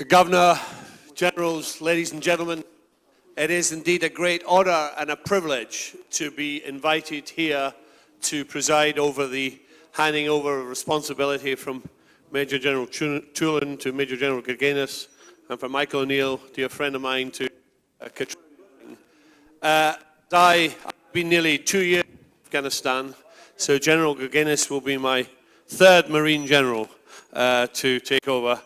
Governor, Generals, ladies and gentlemen, it is indeed a great honour and a privilege to be invited here to preside over the handing over of responsibility from Major General Toolan to Major General Gurganus, and from Michael O'Neill, dear friend of mine, to Catriona Laing. I've been nearly 2 years in Afghanistan, so General Gurganus will be my third Marine General to take over.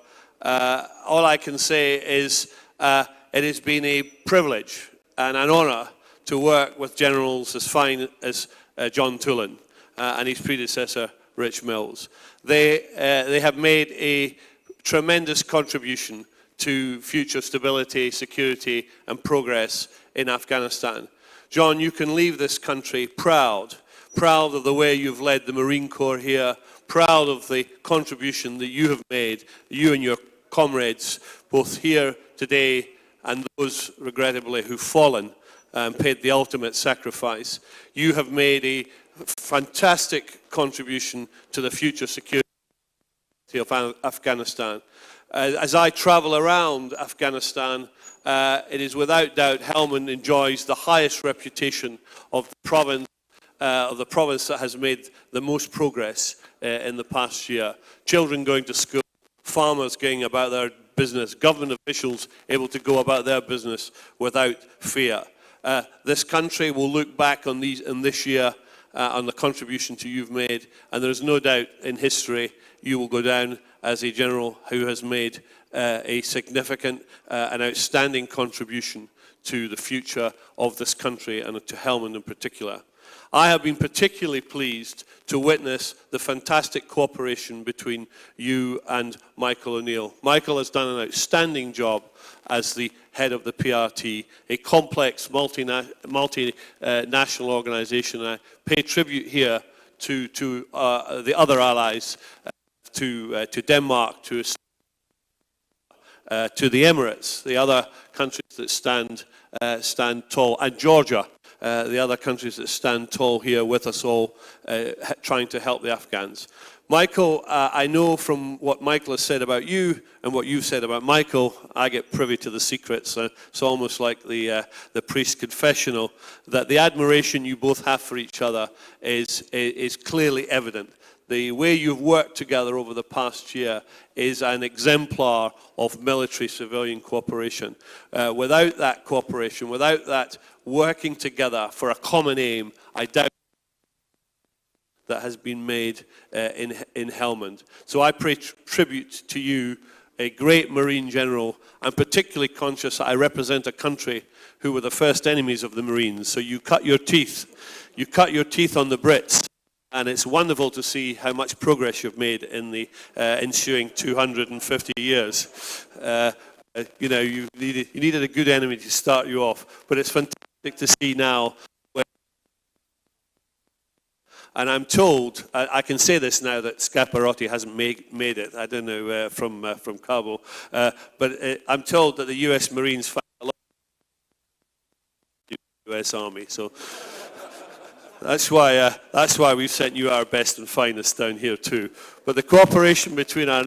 All I can say is it has been a privilege and an honour to work with generals as fine as John Toolan and his predecessor, Rich Mills. They have made a tremendous contribution to future stability, security and progress in Afghanistan. John, you can leave this country proud of the way you've led the Marine Corps here, proud of the contribution that you have made, you and your comrades, both here today and those, regrettably, who've fallen and paid the ultimate sacrifice. You have made a fantastic contribution to the future security of Afghanistan. As I travel around Afghanistan, it is without doubt Helmand enjoys the highest reputation of the province that has made the most progress in the past year. Children going to school, farmers going about their business, government officials able to go about their business without fear. This country will look back on this year on the contribution you've made, and there's no doubt in history you will go down as a general who has made a significant and outstanding contribution to the future of this country and to Helmand in particular. I have been particularly pleased to witness the fantastic cooperation between you and Michael O'Neill. Michael has done an outstanding job as the head of the PRT, a complex multinational organisation. I pay tribute here to the other allies, to Denmark, to the Emirates, the other countries that stand tall, and Georgia. The other countries that stand tall here with us all, trying to help the Afghans. Michael, I know from what Michael has said about you and what you've said about Michael, I get privy to the secrets. It's almost like the priest's confessional, that the admiration you both have for each other is clearly evident. The way you've worked together over the past year is an exemplar of military-civilian cooperation. Without that cooperation, without that working together for a common aim, I doubt that has been made in Helmand. So I pay tribute to you, a great Marine General. I'm particularly conscious that I represent a country who were the first enemies of the Marines. So you cut your teeth on the Brits. And it's wonderful to see how much progress you've made in the ensuing 250 years. You know, you needed a good enemy to start you off, but it's fantastic to see now. And I'm told, I can say this now that Scaparotti hasn't made it. I don't know from Kabul, but I'm told that the U.S. Marines fight a lot of the U.S. Army. So. That's why we've sent you our best and finest down here too. But the cooperation between our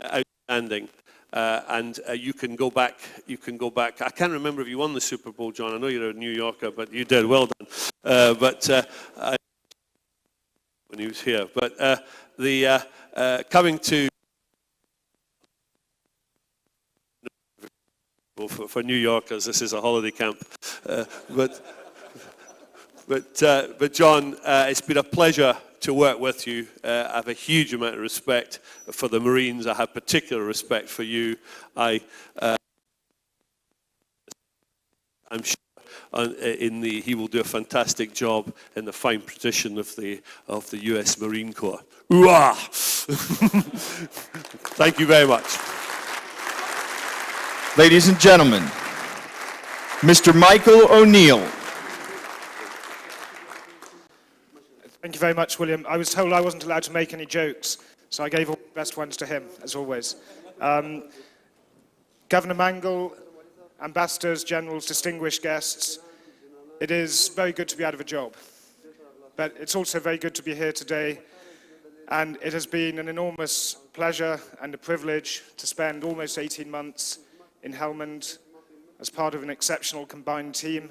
outstanding, and you can go back. I can't remember if you won the Super Bowl, John. I know you're a New Yorker, but you did well done. When he was here, but coming to for New Yorkers, this is a holiday camp, But John, it's been a pleasure to work with you. I have a huge amount of respect for the Marines. I have particular respect for you. I'm sure he will do a fantastic job in the fine tradition of the U.S. Marine Corps. Ooh-ah! Thank you very much. Ladies and gentlemen, Mr. Michael O'Neill. Thank you very much, William. I was told I wasn't allowed to make any jokes, so I gave all the best ones to him, as always. Governor Mangle, ambassadors, generals, distinguished guests, it is very good to be out of a job. But it's also very good to be here today And it has been an enormous pleasure and a privilege to spend almost 18 months in Helmand as part of an exceptional combined team,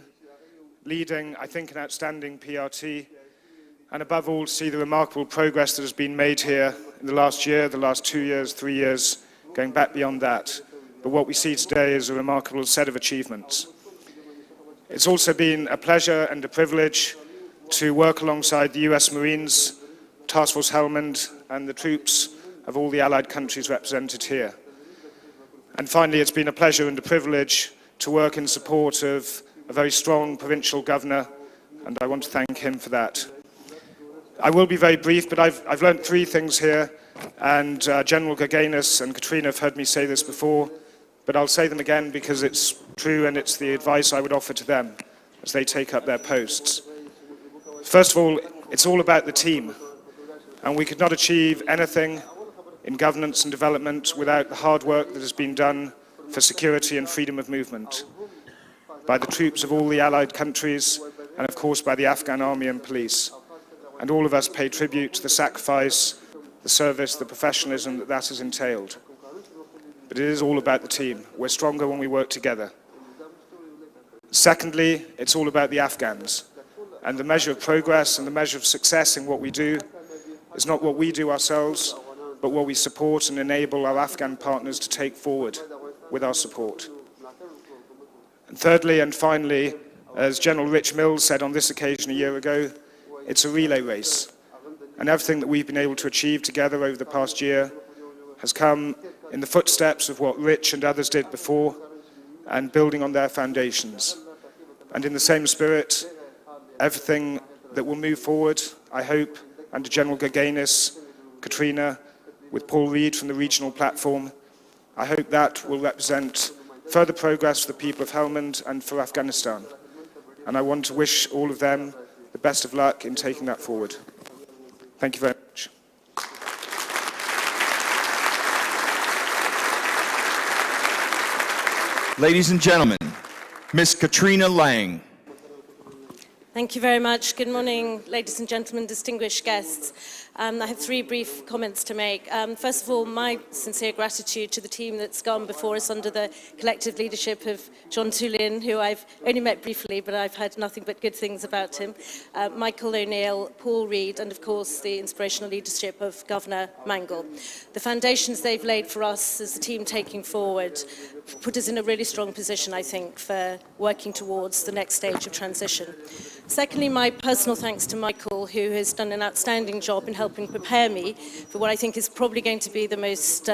leading, I think, an outstanding PRT, and above all, see the remarkable progress that has been made here in the last year, the last 2 years, 3 years, going back beyond that. But what we see today is a remarkable set of achievements. It's also been a pleasure and a privilege to work alongside the US Marines, Task Force Helmand, and the troops of all the allied countries represented here. And finally, it's been a pleasure and a privilege to work in support of a very strong provincial governor, and I want to thank him for that. I will be very brief, but I've learned 3 things here, and General Gurganus and Catriona have heard me say this before, but I'll say them again because it's true and it's the advice I would offer to them as they take up their posts. First of all, it's all about the team, and we could not achieve anything in governance and development without the hard work that has been done for security and freedom of movement by the troops of all the allied countries and of course by the Afghan army and police. And all of us pay tribute to the sacrifice, the service, the professionalism that has entailed. But it is all about the team. We're stronger when we work together. Secondly, it's all about the Afghans. And the measure of progress and the measure of success in what we do is not what we do ourselves, but what we support and enable our Afghan partners to take forward with our support. And thirdly and finally, as General Rich Mills said on this occasion a year ago, it's a relay race. And everything that we've been able to achieve together over the past year has come in the footsteps of what Rich and others did before and building on their foundations. And in the same spirit, everything that will move forward, I hope, under General Gurganus, Catriona, with Paul Reed from the regional platform, I hope that will represent further progress for the people of Helmand and for Afghanistan. And I want to wish all of them the best of luck in taking that forward. Thank you very much. Ladies and gentlemen, Ms. Catriona Laing. Thank you very much. Good morning, ladies and gentlemen, distinguished guests. I have 3 brief comments to make. First of all, my sincere gratitude to the team that's gone before us under the collective leadership of John Toolan, who I've only met briefly, but I've heard nothing but good things about him, Michael O'Neill, Paul Reed, and of course the inspirational leadership of Governor Mangle. The foundations they've laid for us as the team taking forward put us in a really strong position, I think, for working towards the next stage of transition. Secondly, my personal thanks to Michael, who has done an outstanding job in helping prepare me for what I think is probably going to be the most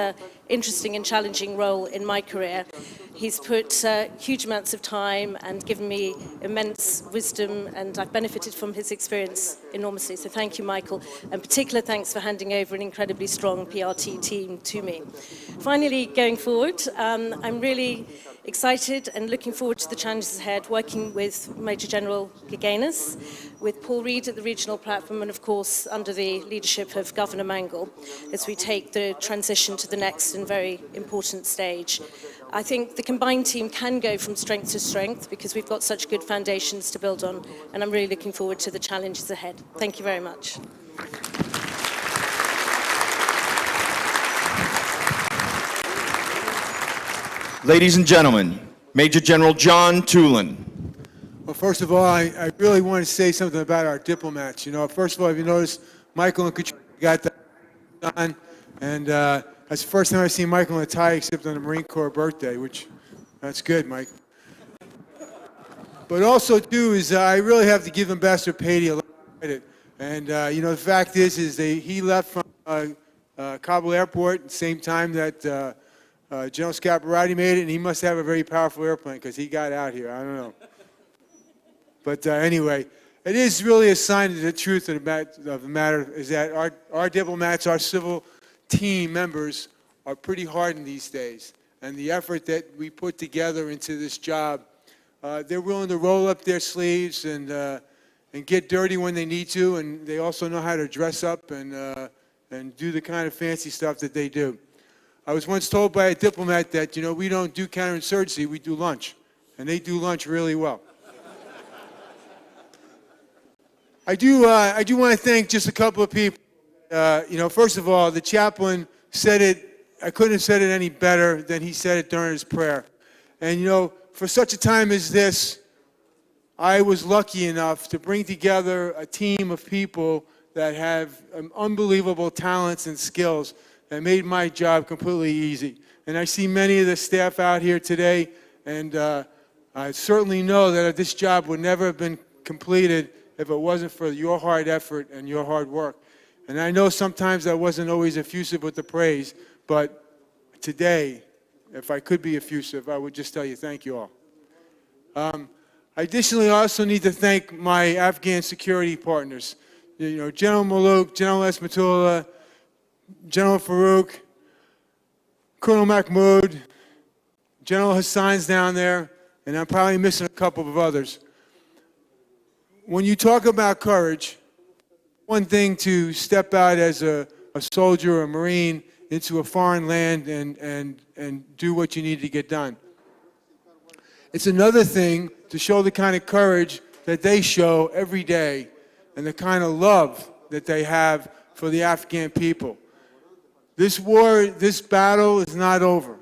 interesting and challenging role in my career. He's put huge amounts of time and given me immense wisdom, and I've benefited from his experience enormously. So thank you, Michael, and particular thanks for handing over an incredibly strong PRT team to me. Finally, going forward, I'm really excited and looking forward to the challenges ahead, working with Major General Gurganus, with Paul Reed at the regional platform, and of course under the leadership of Governor Mangle, as we take the transition to the next and very important stage. I think the combined team can go from strength to strength because we've got such good foundations to build on, and I'm really looking forward to the challenges ahead. Thank you very much. Ladies and gentlemen, Major General John Toolan. Well, first of all, I really want to say something about our diplomats. You know, first of all, if you notice, Michael and Catriona got that on, and that's the first time I've seen Michael in a tie except on the Marine Corps birthday, which, that's good, Mike. But also, too, is I really have to give Ambassador Patey a lot of credit. And, you know, the fact is he left from Kabul airport at the same time that General Scaparrotti made it, and he must have a very powerful airplane because he got out here. I don't know. But anyway, it is really a sign of the truth of the matter is that our diplomats, our civil team members are pretty hardened these days. And the effort that we put together into this job, they're willing to roll up their sleeves and get dirty when they need to, and they also know how to dress up and do the kind of fancy stuff that they do. I was once told by a diplomat that, you know, we don't do counterinsurgency, we do lunch. And they do lunch really well. I do want to thank just a couple of people. You know, first of all, the chaplain said it, I couldn't have said it any better than he said it during his prayer. And you know, for such a time as this, I was lucky enough to bring together a team of people that have unbelievable talents and skills that made my job completely easy. And I see many of the staff out here today, and I certainly know that this job would never have been completed if it wasn't for your hard effort and your hard work. And I know sometimes I wasn't always effusive with the praise, but today, if I could be effusive, I would just tell you thank you all. Additionally, I also need to thank my Afghan security partners. You know, General Malouk, General Esmatullah, General Farouk, Colonel Mahmoud, General Hassan's down there, and I'm probably missing a couple of others. When you talk about courage, one thing to step out as a soldier or a Marine into a foreign land and do what you need to get done. It's another thing to show the kind of courage that they show every day and the kind of love that they have for the Afghan people. This war, this battle is not over.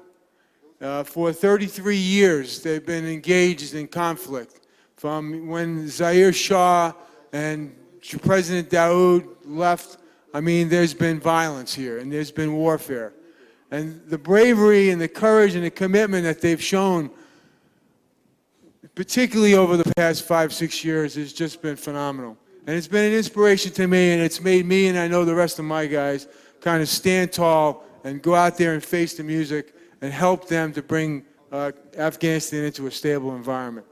For 33 years, they've been engaged in conflict. From when Zaire Shah and President Daoud left, I mean, there's been violence here and there's been warfare. And the bravery and the courage and the commitment that they've shown, particularly over the past 5-6 years, has just been phenomenal. And it's been an inspiration to me, and it's made me, and I know the rest of my guys, kind of stand tall and go out there and face the music and help them to bring Afghanistan into a stable environment.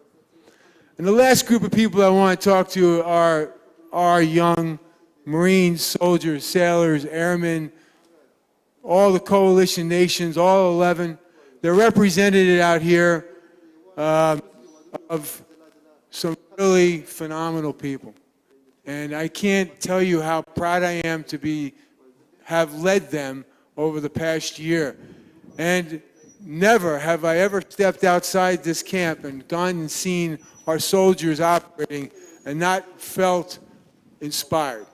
And the last group of people I want to talk to are our young Marines, soldiers, sailors, airmen, all the coalition nations, all 11. They're represented out here of some really phenomenal people. And I can't tell you how proud I am to have led them over the past year. And never have I ever stepped outside this camp and gone and seen our soldiers operating and not felt inspired.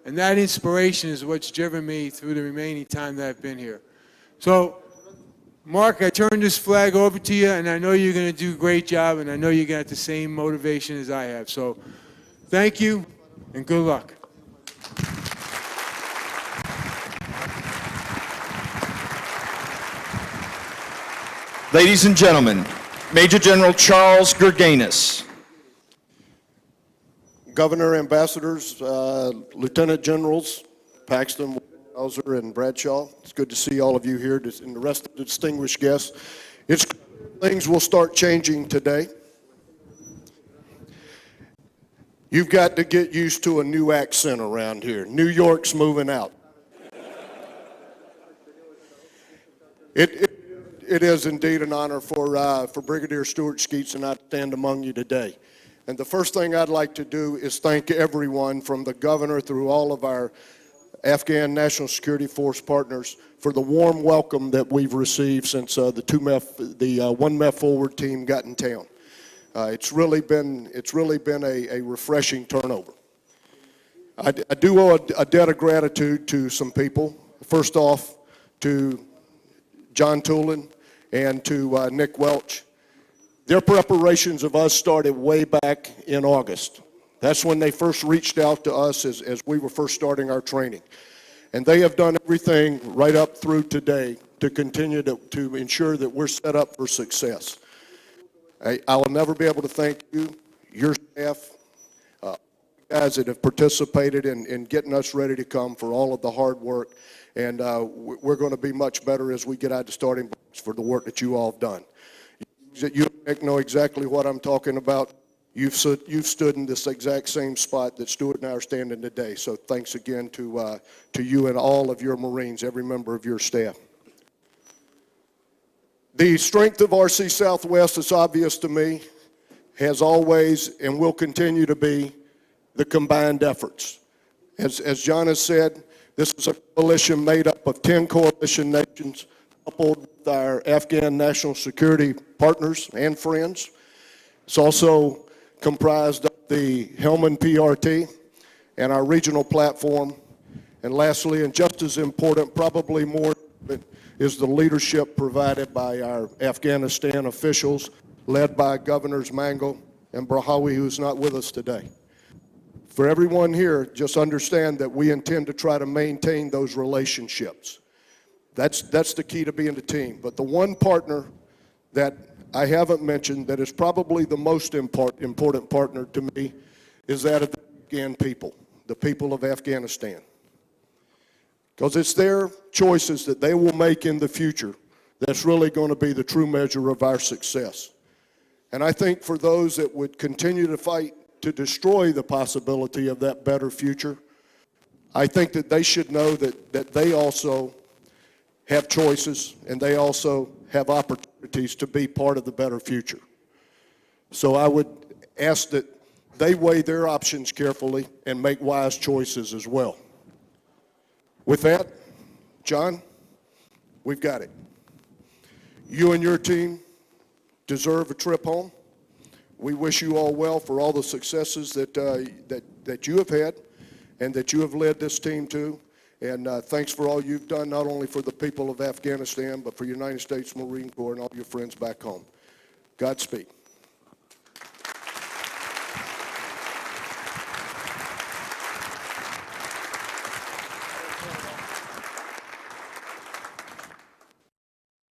And that inspiration is what's driven me through the remaining time that I've been here. So, Mark, I turn this flag over to you, and I know you're going to do a great job, and I know you got the same motivation as I have. So, thank you, and good luck. Ladies and gentlemen, Major General Charles Gurganus. Governor, ambassadors, lieutenant generals, Paxton, Hauser, and Bradshaw. It's good to see all of you here and the rest of the distinguished guests. Things will start changing today. You've got to get used to a new accent around here. New York's moving out. It is indeed an honor for Brigadier Stuart Skeets and I to stand among you today. And the first thing I'd like to do is thank everyone from the governor through all of our Afghan National Security Force partners for the warm welcome that we've received since the 1 MEF forward team got in town. It's really been a refreshing turnover. I do owe a debt of gratitude to some people. First off, to John Toolan and to Nick Welch. Their preparations of us started way back in August. That's when they first reached out to us as we were first starting our training. And they have done everything right up through today to continue to ensure that we're set up for success. I will never be able to thank you, your staff, guys that have participated in getting us ready to come for all of the hard work. And we're going to be much better as we get out to starting blocks for the work that you all have done. You know exactly what I'm talking about. You've stood in this exact same spot that Stuart and I are standing today. So thanks again to you and all of your Marines, every member of your staff. The strength of RC Southwest is obvious to me, has always and will continue to be the combined efforts. As John has said, this is a coalition made up of 10 coalition nations, coupled with our Afghan national security partners and friends. It's also comprised of the Helmand PRT and our regional platform, And lastly, and just as important, probably more important, is the leadership provided by our Afghanistan officials, led by Governors Mangal and Brahawi, who's not with us today. For everyone here, just understand that we intend to try to maintain those relationships. That's the key to being a team. But the one partner that I haven't mentioned that is probably the most important partner to me is that of the Afghan people, the people of Afghanistan. Because it's their choices that they will make in the future that's really going to be the true measure of our success. And I think for those that would continue to fight to destroy the possibility of that better future, I think that they should know that they also have choices and they also have opportunities to be part of the better future. So I would ask that they weigh their options carefully and make wise choices as well. With that, John, we've got it. You and your team deserve a trip home. We wish you all well for all the successes that you have had and that you have led this team to. And thanks for all you've done, not only for the people of Afghanistan, but for United States Marine Corps and all your friends back home. Godspeed.